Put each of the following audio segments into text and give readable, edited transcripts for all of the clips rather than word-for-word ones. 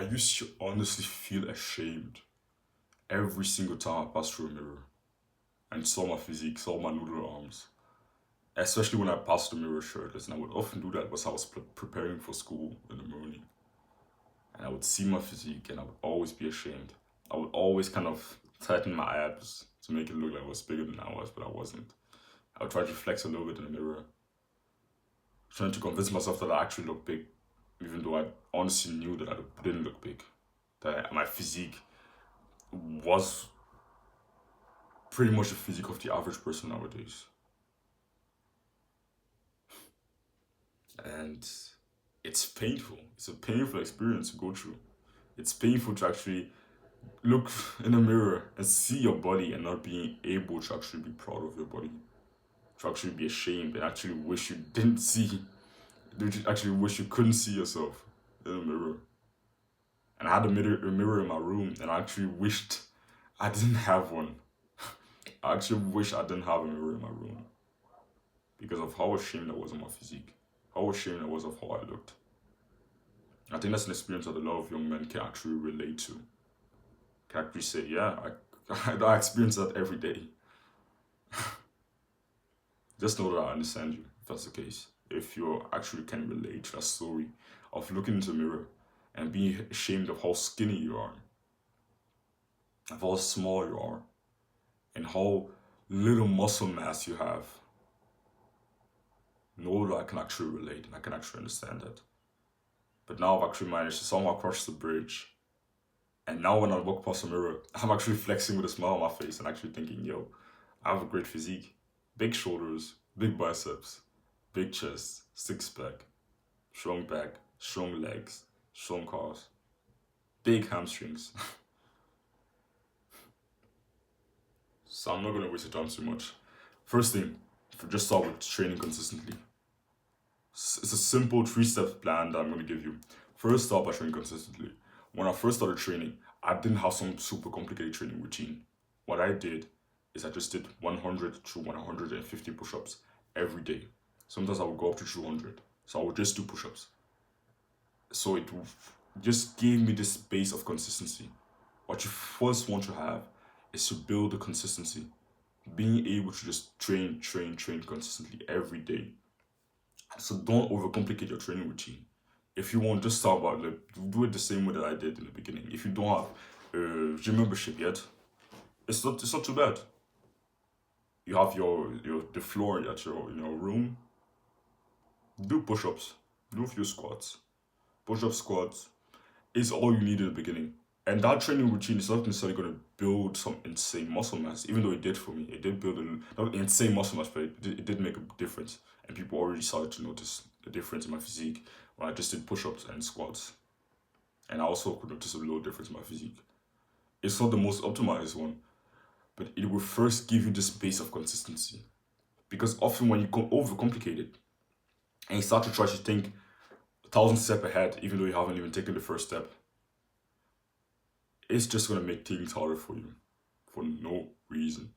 I used to honestly feel ashamed every single time I passed through a mirror and saw my physique, saw my noodle arms. Especially when I passed the mirror shirtless, and I would often do that because I was preparing for school in the morning. And I would see my physique and I would always be ashamed. I would always kind of tighten my abs to make it look like I was bigger than I was, but I wasn't. I would try to flex a little bit in the mirror, trying to convince myself that I actually looked big, even though I honestly knew that I didn't look big. That my physique was pretty much the physique of the average person nowadays. And it's painful. It's a painful experience to go through. It's painful to actually look in the mirror and see your body and not being able to actually be proud of your body, to actually be ashamed and actually wish you didn't see, you actually wish you couldn't see yourself in the mirror. And I had a mirror in my room, and I actually wished I didn't have one. I actually wish I didn't have a mirror in my room because of how ashamed I was of my physique, how ashamed I was of how I looked. I think that's an experience that a lot of young men can actually relate to. Can actually say, yeah, I experience that every day. Just know that I understand you if that's the case. If you actually can relate to that story of looking into the mirror and being ashamed of how skinny you are, of how small you are, and how little muscle mass you have, know that I can actually relate and I can actually understand that. But now I've actually managed to somehow cross the bridge. And now when I walk past the mirror, I'm actually flexing with a smile on my face and actually thinking, yo, I have a great physique. Big shoulders, big biceps, big chest, six pack, strong back, strong legs, strong calves, big hamstrings. So I'm not gonna waste your time too much. First thing, just start with training consistently. It's a simple 3 step plan that I'm gonna give you. First, start by training consistently. When I first started training, I didn't have some super complicated training routine. What I did is I just did 100 to 150 push ups every day. Sometimes I would go up to 200. So I would just do push ups. So it just gave me this base of consistency. What you first want to have is to build the consistency, being able to just train consistently every day. So don't overcomplicate your training routine. If you want, just start about like do it the same way that I did in the beginning. If you don't have a gym membership yet, it's not too bad. You have your the floor at your in your room. Do push-ups, do a few squats. Push-up squats is all you need in the beginning. And that training routine is not necessarily going to build some insane muscle mass, even though it did for me. It did build not insane muscle mass, but it did make a difference. And people already started to notice the difference in my physique when I just did push ups and squats. And I also could notice a little difference in my physique. It's not the most optimized one, but it will first give you this base of consistency. Because often when you overcomplicate it and you start to try to think 1,000 steps ahead, even though you haven't even taken the first step, it's just gonna make things harder for you for no reason.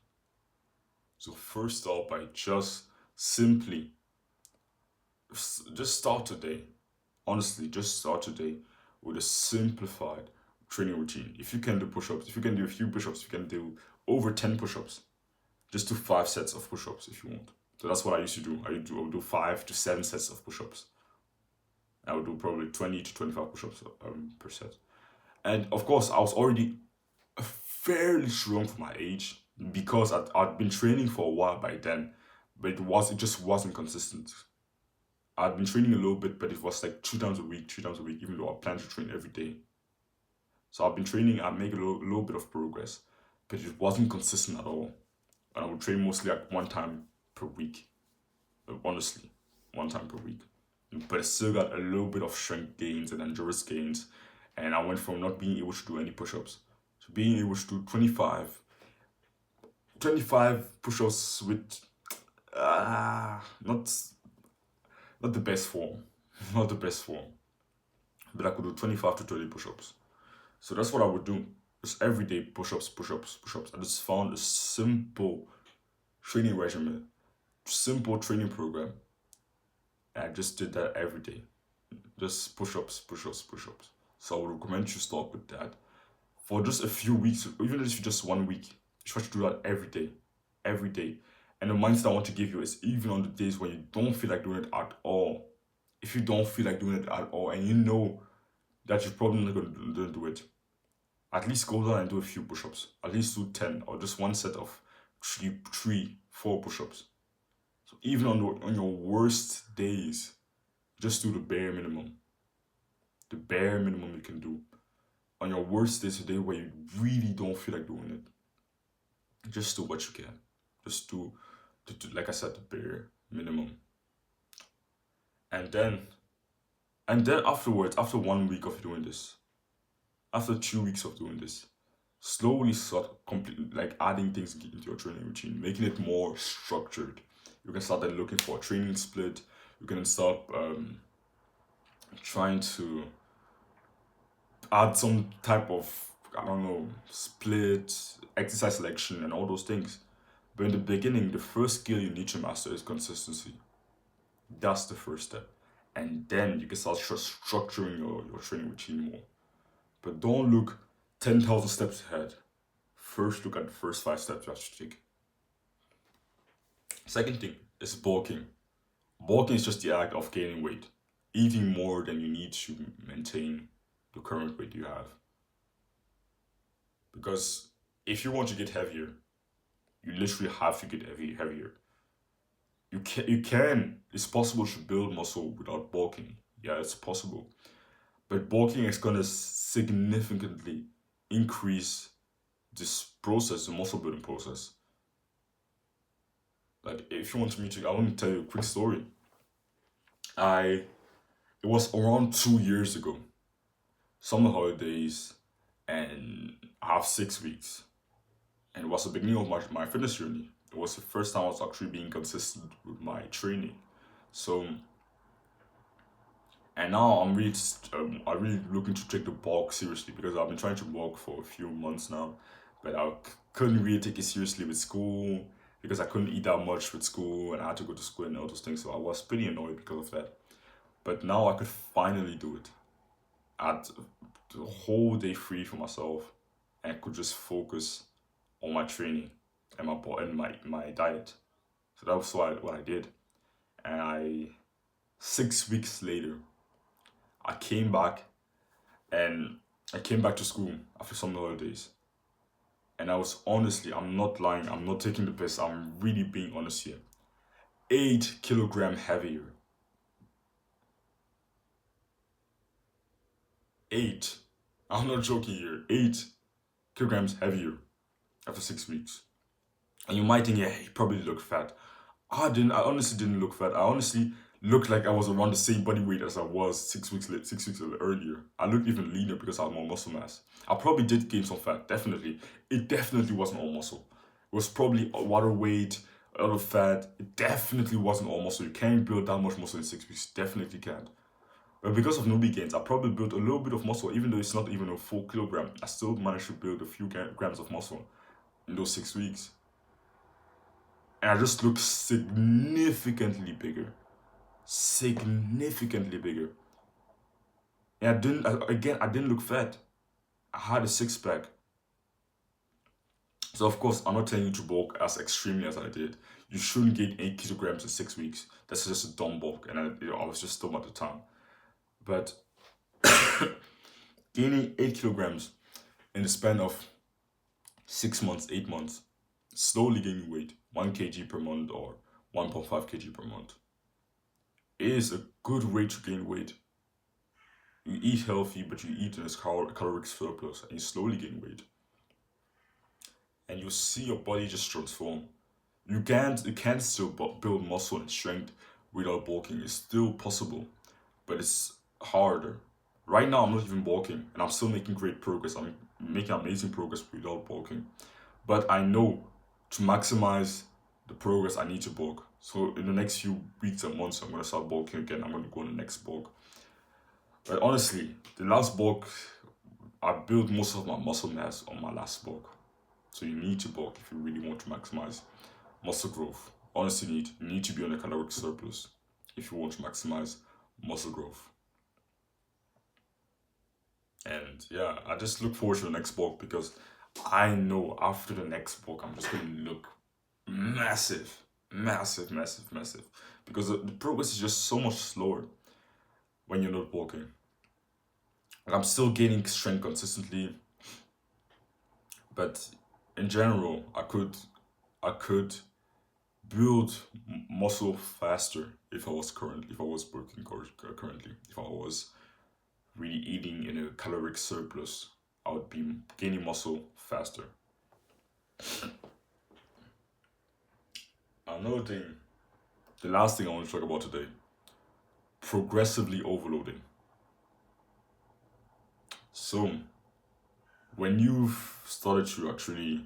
So first start by just simply just start today. Honestly, just start today with a simplified training routine. If you can do push-ups, if you can do a few push-ups, if you can do over 10 push-ups, just do 5 sets of push-ups if you want. So that's what I used to do. I would do 5 to 7 sets of push-ups. I would do probably 20 to 25 push-ups per set. And of course, I was already fairly strong for my age because I'd been training for a while by then, but it just wasn't consistent. I'd been training a little bit, but it was like 2 times a week, 3 times a week, even though I planned to train every day. So I've been training, I make a little bit of progress, but it wasn't consistent at all. And I would train mostly like 1 time per week. Honestly, 1 time per week. But I still got a little bit of strength gains and endurance gains. And I went from not being able to do any push-ups to being able to do 25 push-ups with not the best form. Not the best form. But I could do 25 to 30 push-ups. So that's what I would do. Just everyday push-ups, push-ups, push-ups. I just found a simple training regimen, simple training program. And I just did that every day. Just push-ups, push-ups, push-ups. So I would recommend you start with that for just a few weeks, even if it's just 1 week. You try to do that every day, every day. And the mindset I want to give you is even on the days when you don't feel like doing it at all. If you don't feel like doing it at all, and you know that you're probably not going to do it, at least go down and do a few push-ups. At least do 10 or just one set of three, 4 push-ups. So even on your worst days, just do the bare minimum. The bare minimum you can do. On your worst days, a day where you really don't feel like doing it, just do what you can. Just do, like I said, the bare minimum. And then, afterwards, after 1 week of doing this, after 2 weeks of doing this, slowly start completely like adding things into your training routine, making it more structured. You can start then looking for a training split. You can start trying to add some type of, I don't know, split, exercise selection, and all those things. But in the beginning, the first skill you need to master is consistency. That's the first step. And then you can start structuring your training routine more. But don't look 10,000 steps ahead. First, look at the first 5 steps you have to take. Second thing is bulking. Bulking is just the act of gaining weight, eating more than you need to maintain the current weight you have. Because if you want to get heavier, you literally have to get heavier. You can. It's possible to build muscle without bulking. Yeah, it's possible. But bulking is gonna significantly increase this process, the muscle building process. Like if you want me to, I want to tell you a quick story. It was around 2 years ago, summer holidays, and I have 6 weeks. And it was the beginning of my fitness journey. It was the first time I was actually being consistent with my training. So, and now I'm really looking to take the bulk seriously because I've been trying to bulk for a few months now, but I couldn't really take it seriously with school because I couldn't eat that much with school and I had to go to school and all those things. So I was pretty annoyed because of that. But now I could finally do it. I had the whole day free for myself and I could just focus on my training and my diet. So that was what I did. And 6 weeks later, I came back to school after summer holidays. And I was honestly, I'm not lying, I'm not taking the piss, I'm really being honest here. 8 kilogram heavier. 8. I'm not joking here. 8 kilograms heavier after 6 weeks. And you might think, yeah, he probably looked fat. I honestly didn't look fat. I honestly looked like I was around the same body weight as I was 6 weeks earlier. I looked even leaner because I had more muscle mass. I probably did gain some fat, definitely. It definitely wasn't all muscle. It was probably water weight, a lot of fat. It definitely wasn't all muscle. You can't build that much muscle in 6 weeks. Definitely can't. But because of newbie gains, I probably built a little bit of muscle, even though it's not even a full kilogram. I still managed to build a few grams of muscle in those 6 weeks. And I just looked significantly bigger. Significantly bigger. And I didn't look fat. I had a 6-pack. So of course, I'm not telling you to bulk as extremely as I did. You shouldn't gain 8 kilograms in 6 weeks. That's just a dumb bulk, and I was just dumb at the time. But gaining 8 kilograms in the span of 6 months, 8 months, slowly gaining weight, 1 kg per month or 1.5 kg per month, is a good way to gain weight. You eat healthy, but you eat in a caloric surplus, and you slowly gain weight. And you see your body just transform. You can't still build muscle and strength without bulking. It's still possible, but it's harder. Right now, I'm not even bulking, and I'm still making great progress. I'm making amazing progress without bulking. But I know to maximize the progress, I need to bulk. So in the next few weeks and months, I'm going to start bulking again. I'm going to go on the next bulk. But honestly, the last bulk, I built most of my muscle mass on my last bulk. So you need to bulk if you really want to maximize muscle growth. Honestly, you need to be on a caloric surplus if you want to maximize muscle growth. And yeah, I just look forward to the next bulk because I know after the next bulk, I'm just going to look massive, massive, massive, massive. Because the progress is just so much slower when you're not bulking. Like I'm still gaining strength consistently, but in general, I could build muscle faster if I was working currently, if I was really eating in a caloric surplus, I would be gaining muscle faster. Another thing, the last thing I want to talk about today, progressively overloading. So when you've started to actually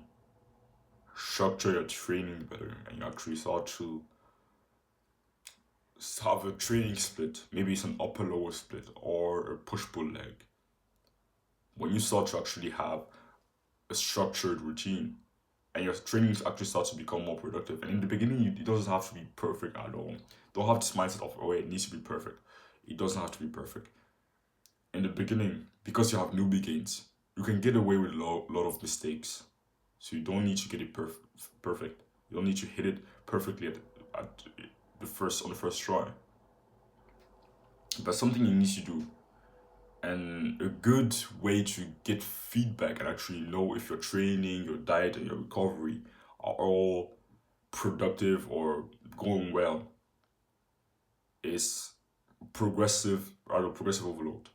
structure your training better and you actually start to have a training split, maybe it's an upper lower split or a push pull leg, when you start to actually have a structured routine and your training actually starts to become more productive. And in the beginning, it doesn't have to be perfect at all. Don't have this mindset of, oh, it needs to be perfect. It doesn't have to be perfect. In the beginning, because you have newbie gains, you can get away with a lot of mistakes. So you don't need to get it perfect. You don't need to hit it perfectly at on the first try. But something you need to do, and a good way to get feedback and actually know if your training, your diet, and your recovery are all productive or going well is progressive overload.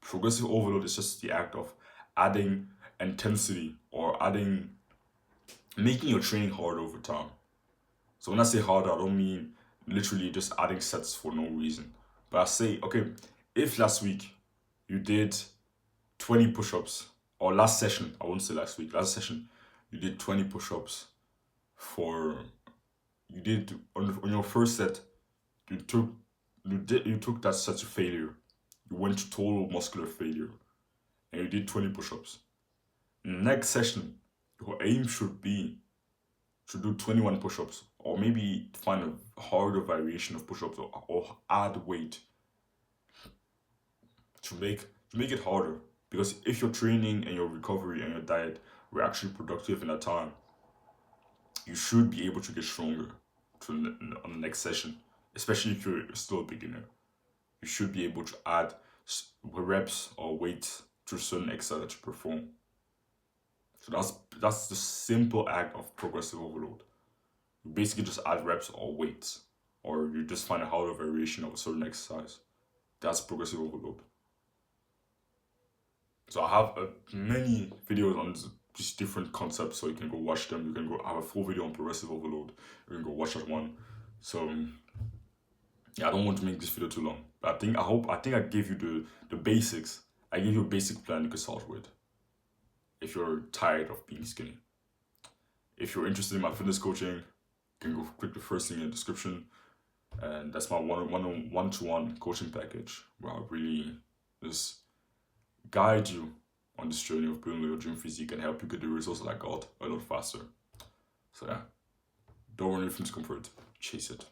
Progressive overload is just the act of adding intensity or making your training hard over time. So when I say harder, I don't mean literally just adding sets for no reason. But I say, okay, if last week you did 20 push-ups, or last session, I won't say last week, last session, you did 20 push-ups for, you did, on your first set, you took, you took that set to failure. You went to total muscular failure, and you did 20 push-ups. Next session, your aim should do 21 push-ups, or maybe find a harder variation of push-ups, or add weight to make it harder. Because if your training and your recovery and your diet were actually productive in that time, you should be able to get stronger on the next session. Especially if you're still a beginner, you should be able to add reps or weight to a certain exercise that you perform. So that's the simple act of progressive overload. You basically just add reps or weights, or you just find a harder variation of a certain exercise. That's progressive overload. So I have many videos on these different concepts, so you can go watch them. You can go I have a full video on progressive overload. You can go watch that one. So yeah, I don't want to make this video too long, but I think I gave you the basics. I gave you a basic plan you can start with if you're tired of being skinny. If you're interested in my fitness coaching, you can go click the first thing in the description, and that's my one-to-one coaching package where I really just guide you on this journey of building your dream physique and help you get the results that I got a lot faster. So yeah, don't run away from discomfort, chase it.